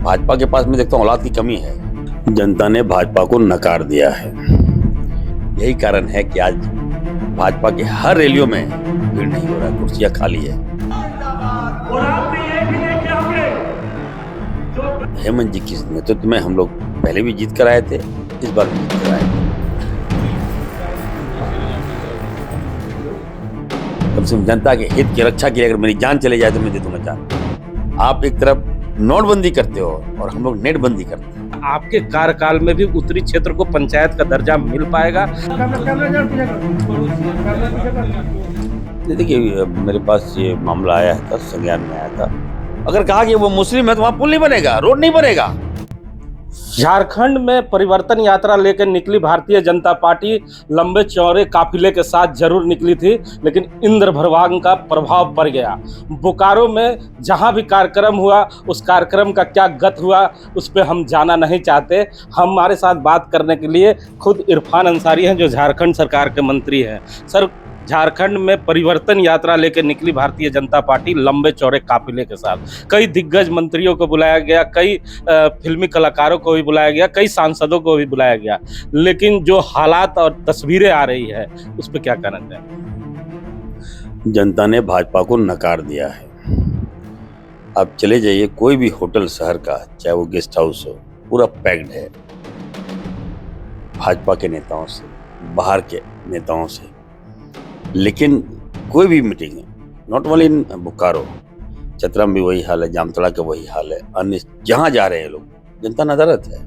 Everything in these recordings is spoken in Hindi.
भाजपा के पास मैं देखता हूँ औलाद की कमी है। जनता ने भाजपा को नकार दिया है। यही कारण है कि आज भाजपा की हर रैलियों में भीड़ नहीं हो रहा है, कुर्सियां खाली है। हेमंत जी के नेतृत्व में हम लोग पहले भी जीत कर आए थे, इस बार भी जीत कर आएंगे। कम से कम जनता के हित की रक्षा के लिए अगर मेरी जान चले जाए तो मैं दे दूंगा जान। आप एक तरफ नोटबंदी करते हो और हम लोग नेटबंदी करते हैं। आपके कार्यकाल में भी उत्तरी क्षेत्र को पंचायत का दर्जा मिल पाएगा? देखिए, मेरे पास ये मामला आया था, संज्ञान में आया था। अगर कहा कि वो मुस्लिम है तो वहां पुल नहीं बनेगा, रोड नहीं बनेगा। झारखंड में परिवर्तन यात्रा लेकर निकली भारतीय जनता पार्टी लंबे चौड़े काफिले के साथ जरूर निकली थी, लेकिन इंद्र भगवान का प्रभाव पड़ गया। बोकारो में जहां भी कार्यक्रम हुआ, उस कार्यक्रम का क्या गत हुआ उस पर हम जाना नहीं चाहते। हमारे साथ बात करने के लिए खुद इरफान अंसारी हैं, जो झारखंड सरकार के मंत्री हैं। सर, झारखंड में परिवर्तन यात्रा लेकर निकली भारतीय जनता पार्टी लंबे चौड़े काफिले के साथ कई दिग्गज मंत्रियों को बुलाया गया, कई फिल्मी कलाकारों को भी बुलाया गया, कई सांसदों को भी बुलाया गया, लेकिन जो हालात और तस्वीरें आ रही है उस पर क्या कहना चाहें? जनता ने भाजपा को नकार दिया है। आप चले जाइए कोई भी होटल शहर का, चाहे वो गेस्ट हाउस हो, पूरा पैक्ड है भाजपा के नेताओं से, बाहर के नेताओं से। लेकिन कोई भी मीटिंग है, not only in Bokaro, Chatra में भी वही हाल है, जामतड़ा का वही हाल है, अन्य जहां जा रहे हैं लोग, जनता नदारत है।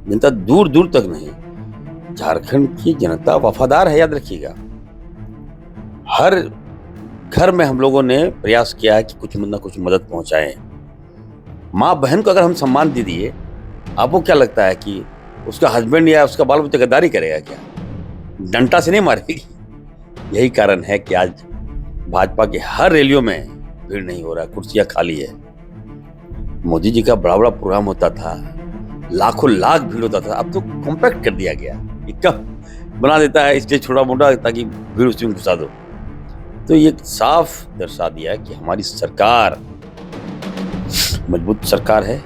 जनता दूर दूर तक नहीं, झारखंड की जनता वफादार है, याद रखिएगा। हर घर में हम लोगों ने प्रयास किया है कि कुछ न कुछ मदद पहुंचाएं। माँ बहन को अगर हम सम्मान दे दिए, आपको क्या लगता है कि उसका हस्बैंड या उसका बाल बच्चा गद्दारी करेगा क्या? डंडा से नहीं मारेगी। यही कारण है कि आज भाजपा की हर रैलियों में भीड़ नहीं हो रहा है, कुर्सियां खाली है। मोदी जी का बड़ा बड़ा प्रोग्राम होता था, लाखों लाख भीड़ होता था, अब तो कॉम्पैक्ट कर दिया गया। कब बना देता है स्टेज छोटा मोटा ताकि भीड़ उसमें घुसा दो। तो ये साफ दर्शा दिया है कि हमारी सरकार मजबूत सरकार है।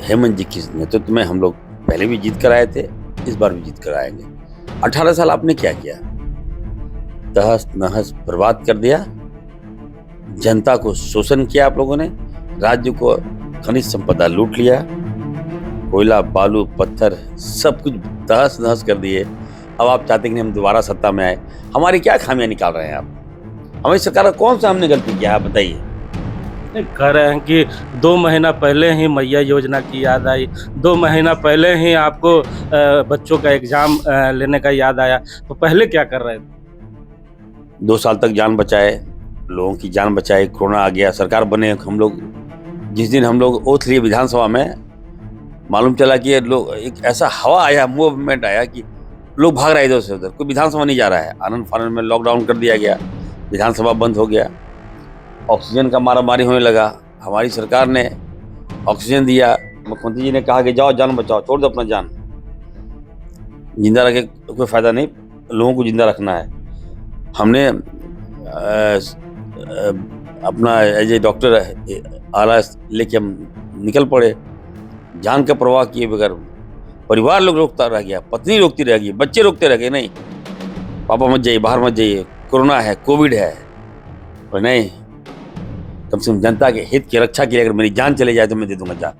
हेमंत जी के नेतृत्व में हम लोग पहले भी जीत कर आए थे, इस बार भी जीत कर आएंगे। 18 साल आपने क्या किया? तहस नहस बर्बाद कर दिया, जनता को शोषण किया आप लोगों ने, राज्य को खनिज संपदा लूट लिया, कोयला बालू पत्थर सब कुछ तहस नहस कर दिए। अब आप चाहते हैं कि हम दोबारा सत्ता में आए। हमारी क्या खामियां निकाल रहे हैं आप? हमारी सरकार का कौन सा हमने गलती किया, आप बताइए। कह रहे हैं कि 2 महीना पहले ही मैया योजना की याद आई, 2 महीना पहले ही आपको बच्चों का एग्जाम लेने का याद आया, तो पहले क्या कर रहे थे? 2 साल तक जान बचाए, लोगों की जान बचाए, कोरोना आ गया, सरकार बने हम लोग। जिस दिन हम लोग ओथ लिए विधानसभा में, मालूम चला कि लोग एक ऐसा हवा आया, मूवमेंट आया कि लोग भाग रहे इधर से उधर, कोई विधानसभा नहीं जा रहा है। आनंद फानंद में लॉकडाउन कर दिया गया, विधानसभा बंद हो गया, ऑक्सीजन का मारामारी होने लगा। हमारी सरकार ने ऑक्सीजन दिया, मुख्यमंत्री जी ने कहा कि जाओ जान बचाओ, छोड़ दो अपना जान, जिंदा रखे कोई फायदा नहीं, लोगों को जिंदा रखना है। हमने अपना एज ए डॉक्टर आला लेके हम निकल पड़े, जान का परवाह किए बगैर। परिवार लोग रोकता रह गया, पत्नी रोकती रह गई, बच्चे रोकते रह गए, नहीं पापा मत जाइए, बाहर मत जाइए, कोरोना है, कोविड है। और नहीं, कम से कम जनता के हित की रक्षा के लिए अगर मेरी जान चले जाए तो मैं दे दूंगा जान।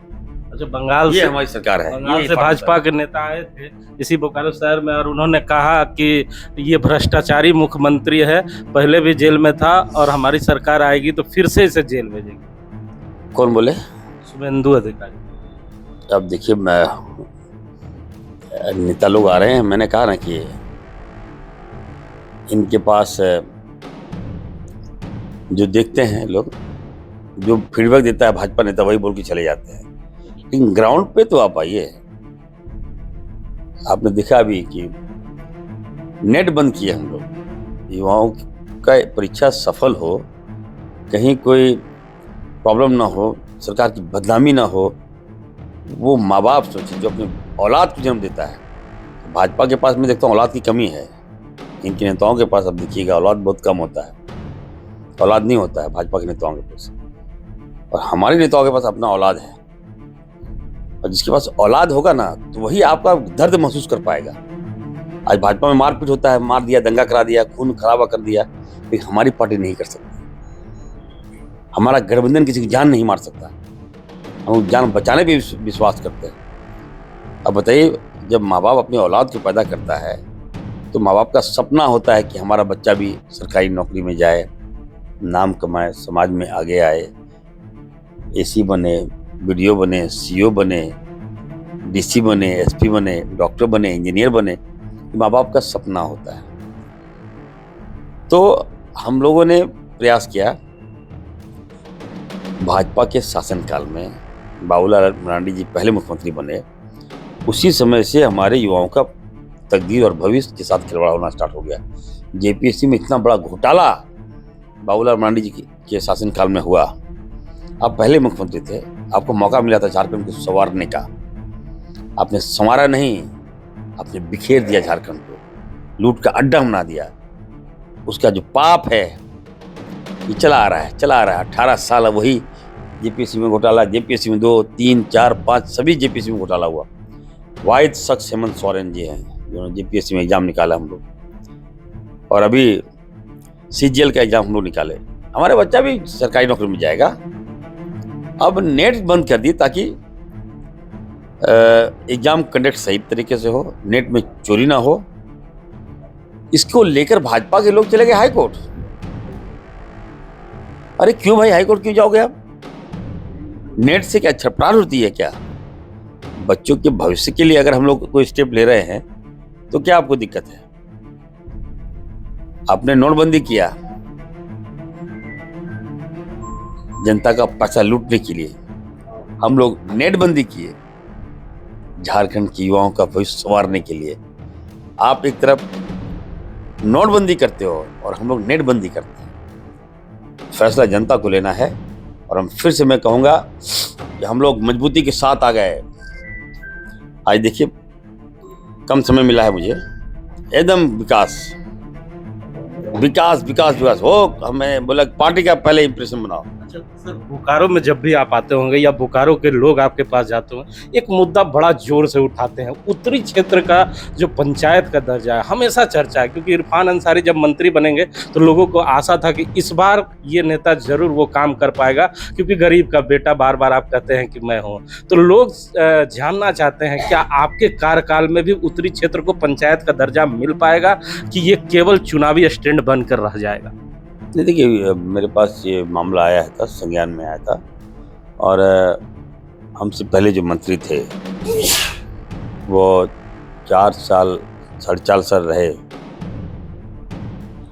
अच्छा, बंगाल से हमारी सरकार है, बंगाल से भाजपा के नेता आए थे इसी बोकारो शहर में, और उन्होंने कहा कि ये भ्रष्टाचारी मुख्यमंत्री है, पहले भी जेल में था और हमारी सरकार आएगी तो फिर से इसे जेल भेजेगी। कौन बोले? शुभेंदु अधिकारी। अब देखिए, मैं नेता लोग आ रहे हैं, मैंने कहा ना कि इनके पास जो देखते हैं लोग, जो फीडबैक देता है भाजपा नेता, वही बोल के चले जाते हैं। लेकिन ग्राउंड पे तो आप आइए। आपने देखा अभी कि नेट बंद किए हम लोग, युवाओं का परीक्षा सफल हो, कहीं कोई प्रॉब्लम ना हो, सरकार की बदनामी ना हो। वो माँ बाप सोचिए जो अपनी औलाद को जन्म देता है। भाजपा के पास मैं देखता हूँ औलाद की कमी है। इनके नेताओं के पास अब देखिएगा औलाद बहुत कम होता है, औलाद नहीं होता है भाजपा के नेताओं के पास, और हमारे नेताओं के पास अपना औलाद है। और जिसके पास औलाद होगा ना तो वही आपका दर्द महसूस कर पाएगा। आज भाजपा में मारपीट होता है, मार दिया, दंगा करा दिया, खून खराबा कर दिया, लेकिन हमारी पार्टी नहीं कर सकती। हमारा गठबंधन किसी की जान नहीं मार सकता। हम जान बचाने पे विश्वास करते हैं। अब बताइए, जब माँ बाप अपनी औलाद को पैदा करता है तो माँ बाप का सपना होता है कि हमारा बच्चा भी सरकारी नौकरी में जाए, नाम कमाए, समाज में आगे आए, एसी बने, बीडीओ बने, सीओ बने, डीसी बने, एसपी बने, डॉक्टर बने, इंजीनियर बने। माँ बाप का सपना होता है। तो हम लोगों ने प्रयास किया, भाजपा के शासनकाल में बाबूलाल मरांडी जी पहले मुख्यमंत्री बने, उसी समय से हमारे युवाओं का तकदीर और भविष्य के साथ खिलवाड़ होना स्टार्ट हो गया। जेपीएससी में इतना बड़ा घोटाला बाबूलाल मरांडी जी के शासनकाल में हुआ। आप पहले मुख्यमंत्री थे, आपको मौका मिला था झारखंड को संवारने का। आपने संवारा नहीं, आपने बिखेर दिया झारखंड को, लूट का अड्डा बना दिया। उसका जो पाप है ये चला आ रहा है 18 साल। वही जेपीएससी में घोटाला, जेपीएससी में 2, 3, 4, 5 सभी जेपीएससी में घोटाला हुआ। वाहिद शख्स हेमंत सोरेन जी हैं जिन्होंने जेपीएससी में एग्जाम निकाला हम लोग, और अभी सीजीएल का एग्जाम हम लोग निकाले। हमारे बच्चा भी सरकारी नौकरी में जाएगा। अब नेट बंद कर दिए ताकि एग्जाम कंडक्ट सही तरीके से हो, नेट में चोरी ना हो। इसको लेकर भाजपा के लोग चले गए हाई कोर्ट। अरे क्यों भाई, हाई कोर्ट क्यों जाओगे आप? नेट से क्या छटपटाहट होती है क्या? बच्चों के भविष्य के लिए अगर हम लोग कोई स्टेप ले रहे हैं तो क्या आपको दिक्कत है? आपने नोटबंदी किया जनता का पैसा लूटने के लिए, हम लोग नेटबंदी किए झारखंड के युवाओं का भविष्य संवारने के लिए। आप एक तरफ नोटबंदी करते हो और हम लोग नेटबंदी करते हैं। फैसला जनता को लेना है, और हम फिर से मैं कहूँगा कि हम लोग मजबूती के साथ आ गए। आज देखिए, कम समय मिला है मुझे, एकदम विकास विकास विकास विकास हो। हमें बोला पार्टी का पहले इंप्रेशन बनाओ। अच्छा सर, बोकारो में जब भी आप आते होंगे या बोकारो के लोग आपके पास जाते होंगे, एक मुद्दा बड़ा जोर से उठाते हैं। उत्तरी क्षेत्र का जो पंचायत का दर्जा है हमेशा चर्चा है, क्योंकि इरफान अंसारी जब मंत्री बनेंगे तो लोगों को आशा था कि इस बार ये नेता जरूर वो काम कर पाएगा, क्योंकि गरीब का बेटा, बार बार आप कहते हैं कि मैं हूँ। तो लोग जानना चाहते हैं क्या आपके कार्यकाल में भी उत्तरी क्षेत्र को पंचायत का दर्जा मिल पाएगा, कि ये केवल चुनावी स्टैंड बनकर रह जाएगा? नहीं, देखिए, मेरे पास ये मामला आया था, संज्ञान में आया था, और हमसे पहले जो मंत्री थे वो 4 साल 4.5 साल रहे,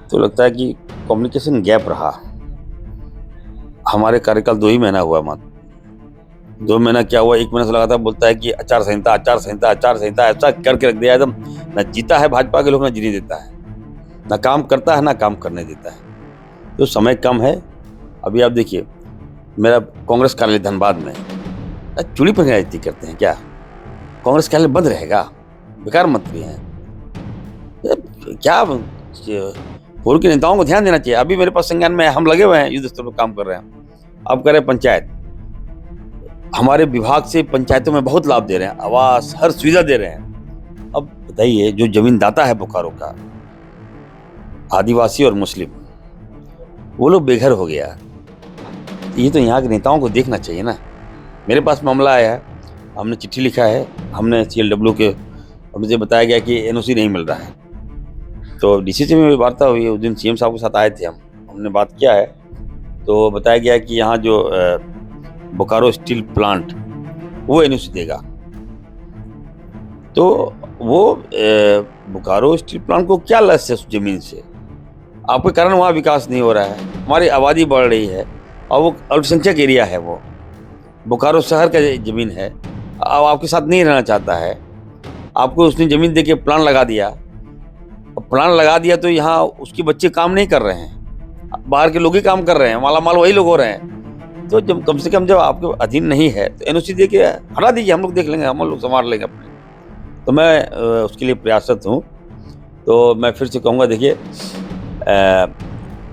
तो लगता है कि कम्युनिकेशन गैप रहा। हमारे कार्यकाल 2 ही महीना हुआ मात्र। 2 महीना क्या हुआ, 1 महीना से लगातार बोलता है कि आचार संहिता आचार संहिता आचार संहिता, ऐसा करके रख दिया एकदम। न जीता है भाजपा के लोग, न जीने देता है, ना काम करता है, ना काम करने देता है। तो समय कम है। अभी आप देखिए, मेरा कांग्रेस कार्यालय धनबाद में, चूड़ी पर राजनीति करते हैं क्या? कांग्रेस कार्यालय बंद रहेगा? बेकार मंत्री हैं क्या? पूर्व के नेताओं को ध्यान देना चाहिए। अभी मेरे पास संज्ञान में हम लगे हुए हैं, युद्ध स्तर पर काम कर रहे हैं। अब करें पंचायत, हमारे विभाग से पंचायतों में बहुत लाभ दे रहे हैं, आवास, हर सुविधा दे रहे हैं। अब बताइए, जो जमीनदाता है बोकारो का, आदिवासी और मुस्लिम, वो लोग बेघर हो गया। ये तो यहाँ के नेताओं को देखना चाहिए ना। मेरे पास मामला आया है, हमने चिट्ठी लिखा है, हमने CLW के, मुझे बताया गया कि NOC नहीं मिल रहा है। तो डीसी से मेरी वार्ता हुई, उस दिन CM साहब के साथ आए थे, हमने बात किया है। तो बताया गया कि यहाँ जो बोकारो स्टील प्लांट वो NOC देगा। तो वो बोकारो स्टील प्लांट को क्या लस है उस जमीन से? आपके कारण वहाँ विकास नहीं हो रहा है। हमारी आबादी बढ़ रही है और वो अल्पसंख्यक एरिया है, वो बोकारो शहर का ज़मीन है। अब आपके साथ नहीं रहना चाहता है, आपको उसने ज़मीन देके प्लान लगा दिया। अब प्लान लगा दिया तो यहाँ उसके बच्चे काम नहीं कर रहे हैं, बाहर के लोग ही काम कर रहे हैं, माला माल वही लोग हो रहे हैं। तो जब कम से कम जब आपके अधीन नहीं है तो NOC दे के हटा दीजिए, हम लोग देख लेंगे, हम लोग संभाल लेंगे अपने। तो मैं उसके लिए प्रयासरत हूँ। तो मैं फिर से कहूँगा, देखिए,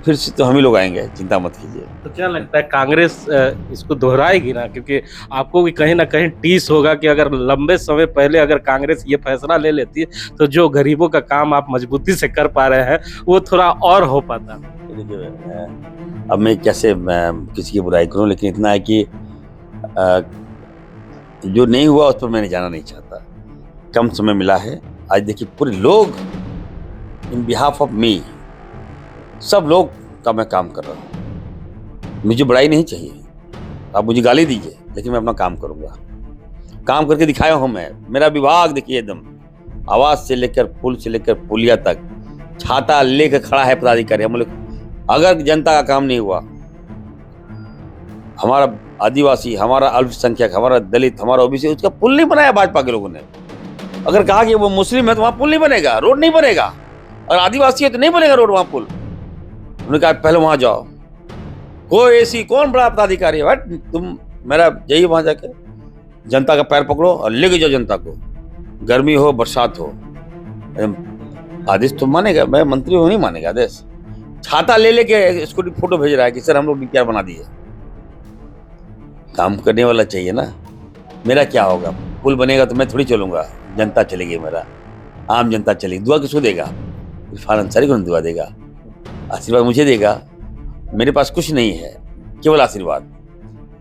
फिर से तो हम ही लोग आएंगे, चिंता मत कीजिए। तो क्या लगता है कांग्रेस इसको दोहराएगी ना, क्योंकि आपको भी कहीं ना कहीं टीस होगा कि अगर लंबे समय पहले अगर कांग्रेस ये फैसला ले लेती तो जो गरीबों का काम आप मजबूती से कर पा रहे हैं वो थोड़ा और हो पाता। देखिए, अब मैं कैसे किसी की बुराई करूं, लेकिन इतना है कि जो नहीं हुआ उस पर मैंने जाना नहीं चाहता। कम समय मिला है। आज देखिए पूरे लोग इन बिहाफ ऑफ मी, सब लोग का मैं काम कर रहा हूँ। मुझे बड़ाई नहीं चाहिए, आप मुझे गाली दीजिए, लेकिन मैं अपना काम करूंगा। काम करके दिखाया हूं मैं। मेरा विभाग देखिए एकदम आवास से लेकर पुल से लेकर पुलिया तक छाता लेकर खड़ा है पदाधिकारी। हम लोग अगर जनता का काम नहीं हुआ, हमारा आदिवासी, हमारा अल्पसंख्यक, हमारा दलित, हमारा ओबीसी, उसका पुल नहीं बनाया भाजपा के लोगों ने। अगर कहा कि वो मुस्लिम है तो वहां पुल नहीं बनेगा, रोड नहीं बनेगा। अगर आदिवासी है तो नहीं बनेगा रोड, वहां पुल। उन्होंने कहा पहले वहां जाओ, कोई ऐसी कौन बड़ा पदाधिकारी है, तुम मेरा जाइए वहां जाकर जनता का पैर पकड़ो और लेके जाओ जनता को, गर्मी हो बरसात हो। आदेश तो मानेगा, मैं मंत्री हूं, नहीं मानेगा आदेश। छाता ले लेके स्कूटी फोटो भेज रहा है कि सर हम लोग डीपीआर बना दिए। काम करने वाला चाहिए ना। मेरा क्या होगा, पुल बनेगा तो मैं थोड़ी चलूंगा, जनता चलेगी, मेरा आम जनता चलेगी। दुआ किसको देगा? इरफान अंसारी को दुआ देगा, आशीर्वाद मुझे देगा। मेरे पास कुछ नहीं है, केवल आशीर्वाद।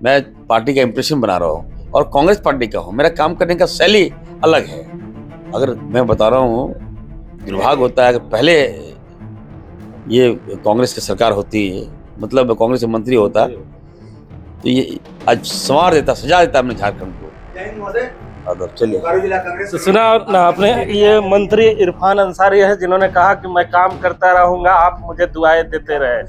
मैं पार्टी का इंप्रेशन बना रहा हूँ और कांग्रेस पार्टी का हूँ। मेरा काम करने का शैली अलग है। अगर मैं बता रहा हूँ, दुर्भाग्य होता है कि पहले ये कांग्रेस की सरकार होती है, मतलब कांग्रेस का मंत्री होता तो ये आज संवार देता, सजा देता अपने झारखंड को। चलिए, तो सुना ना आपने, ये मंत्री इरफान अंसारी है जिन्होंने कहा कि मैं काम करता रहूंगा, आप मुझे दुआएं देते रहे।